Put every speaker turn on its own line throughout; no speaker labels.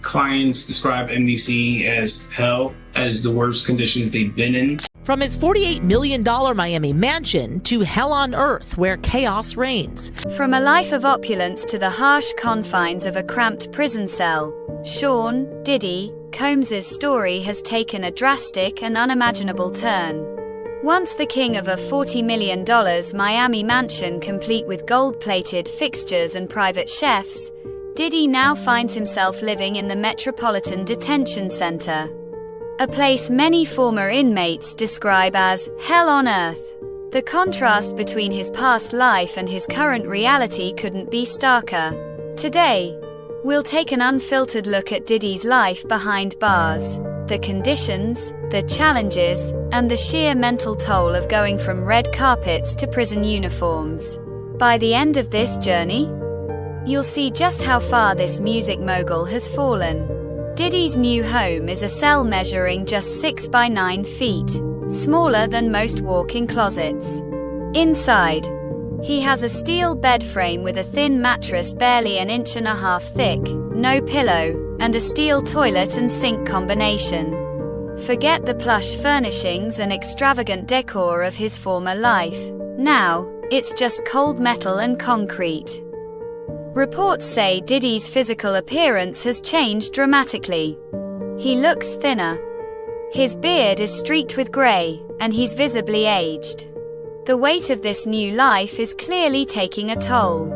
clients describe NBC as hell, as the worst conditions they've been in.
From his $48 million Miami mansion to hell on earth where chaos reigns.
From a life of opulence to the harsh confines of a cramped prison cell, Sean, Diddy, Combs's story has taken a drastic and unimaginable turn. Once the king of a $40 million Miami mansion complete with gold-plated fixtures and private chefs, Diddy now finds himself living in the Metropolitan Detention Center. A place many former inmates describe as hell on earth. The contrast between his past life and his current reality couldn't be starker. Today, we'll take an unfiltered look at Diddy's life behind bars, the conditions, the challenges, and the sheer mental toll of going from red carpets to prison uniforms. By the end of this journey, you'll see just how far this music mogul has fallen. Diddy's new home is a cell measuring just 6 by 9 feet, smaller than most walk-in closets. Inside, he has a steel bed frame with a thin mattress barely an inch and a half thick, no pillow, and a steel toilet and sink combination. Forget the plush furnishings and extravagant decor of his former life. Now, it's just cold metal and concrete. Reports say Diddy's physical appearance has changed dramatically. He looks thinner. His beard is streaked with gray, and he's visibly aged. The weight of this new life is clearly taking a toll.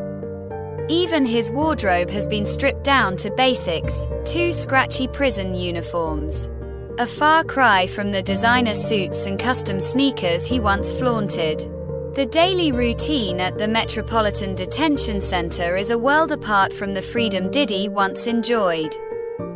Even his wardrobe has been stripped down to basics, 2 scratchy prison uniforms. A far cry from the designer suits and custom sneakers he once flaunted. The daily routine at the Metropolitan Detention Center is a world apart from the freedom Diddy once enjoyed.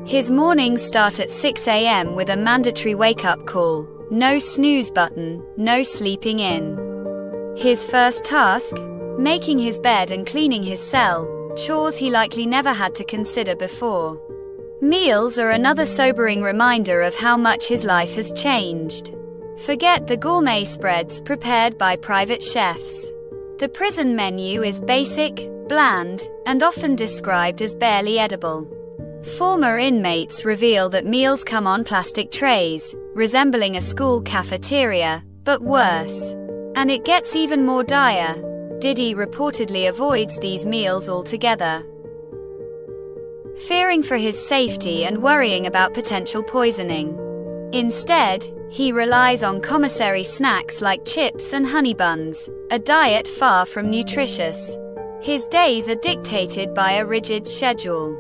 His mornings start at 6 a.m. with a mandatory wake-up call, no snooze button, no sleeping in. His first task? Making his bed and cleaning his cell, chores he likely never had to consider before. Meals are another sobering reminder of how much his life has changed. Forget the gourmet spreads prepared by private chefs. The prison menu is basic, bland, and often described as barely edible. Former inmates reveal that meals come on plastic trays, resembling a school cafeteria, but worse. And it gets even more dire. Diddy reportedly avoids these meals altogether, fearing for his safety and worrying about potential poisoning. Instead, he relies on commissary snacks like chips and honey buns, a diet far from nutritious. His days are dictated by a rigid schedule,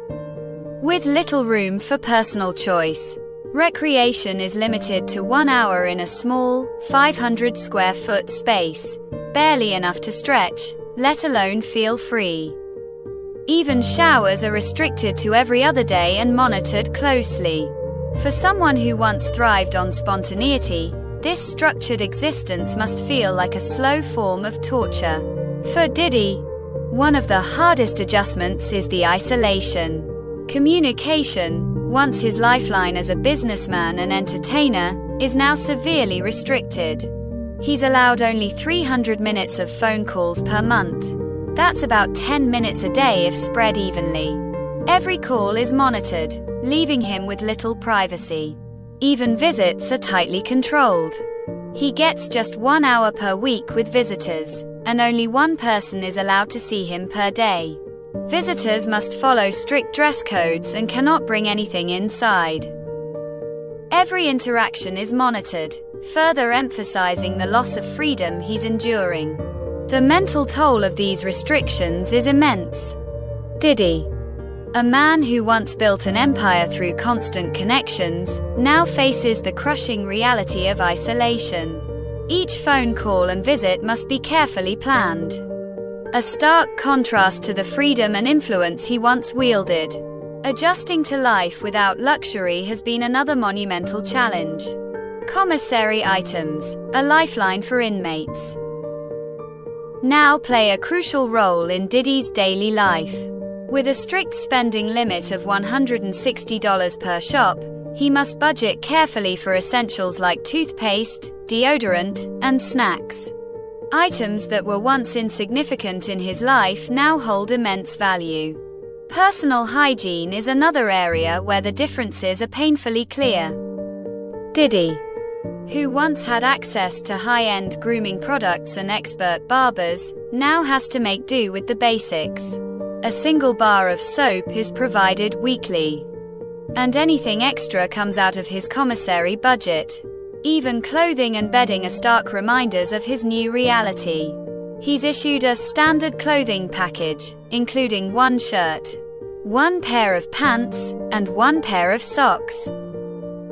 with little room for personal choice. Recreation is limited to 1 hour in a small, 500 square foot space, barely enough to stretch, let alone feel free. Even showers are restricted to every other day and monitored closely. For someone who once thrived on spontaneity, this structured existence must feel like a slow form of torture. For Diddy, one of the hardest adjustments is the isolation. Communication, once his lifeline as a businessman and entertainer, is now severely restricted. He's allowed only 300 minutes of phone calls per month. That's about 10 minutes a day if spread evenly. Every call is monitored, leaving him with little privacy. Even visits are tightly controlled. He gets just 1 hour per week with visitors, and only one person is allowed to see him per day. Visitors must follow strict dress codes and cannot bring anything inside. Every interaction is monitored, further emphasizing the loss of freedom he's enduring. The mental toll of these restrictions is immense. Diddy, a man who once built an empire through constant connections, now faces the crushing reality of isolation. Each phone call and visit must be carefully planned. A stark contrast to the freedom and influence he once wielded. Adjusting to life without luxury has been another monumental challenge. Commissary items, a lifeline for inmates, now play a crucial role in Diddy's daily life. With a strict spending limit of $160 per shop, he must budget carefully for essentials like toothpaste, deodorant, and snacks. Items that were once insignificant in his life now hold immense value. Personal hygiene is another area where the differences are painfully clear. Diddy, who once had access to high-end grooming products and expert barbers, now has to make do with the basics. A single bar of soap is provided weekly, and anything extra comes out of his commissary budget. Even clothing and bedding are stark reminders of his new reality. He's issued a standard clothing package, including one shirt, one pair of pants, and one pair of socks.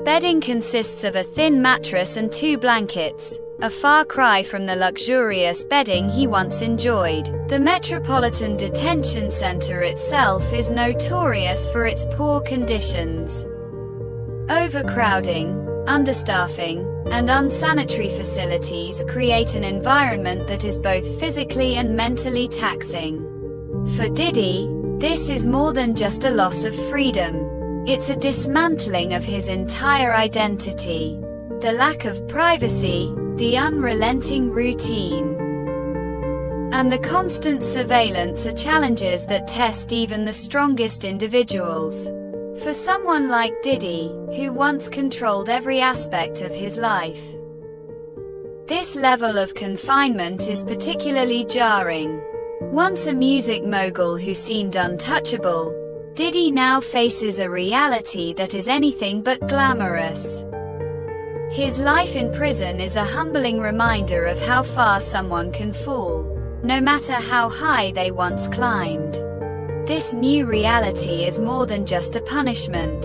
Bedding consists of a thin mattress and 2 blankets, a far cry from the luxurious bedding he once enjoyed. The Metropolitan Detention Center itself is notorious for its poor conditions. Overcrowding, understaffing, and unsanitary facilities create an environment that is both physically and mentally taxing. For Diddy, this is more than just a loss of freedom. It's a dismantling of his entire identity. The lack of privacy, the unrelenting routine, and the constant surveillance are challenges that test even the strongest individuals. For someone like Diddy, who once controlled every aspect of his life, this level of confinement is particularly jarring. Once a music mogul who seemed untouchable, Diddy now faces a reality that is anything but glamorous. His life in prison is a humbling reminder of how far someone can fall, no matter how high they once climbed. This new reality is more than just a punishment.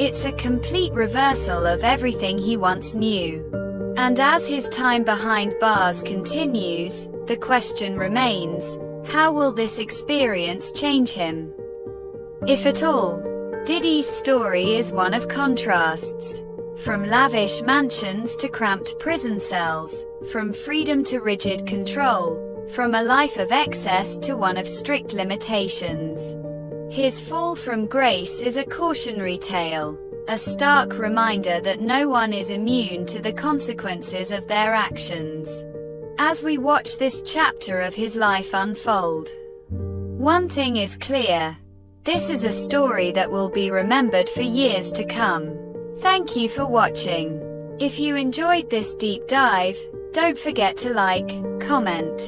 It's a complete reversal of everything he once knew. And as his time behind bars continues, the question remains, how will this experience change him? If at all. Diddy's story is one of contrasts. From lavish mansions to cramped prison cells, from freedom to rigid control, from a life of excess to one of strict limitations. His fall from grace is a cautionary tale, a stark reminder that no one is immune to the consequences of their actions. As we watch this chapter of his life unfold, one thing is clear: this is a story that will be remembered for years to come. Thank you for watching. If you enjoyed this deep dive, don't forget to like, comment,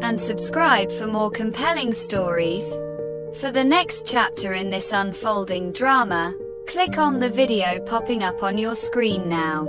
and subscribe for more compelling stories. For the next chapter in this unfolding drama, click on the video popping up on your screen now.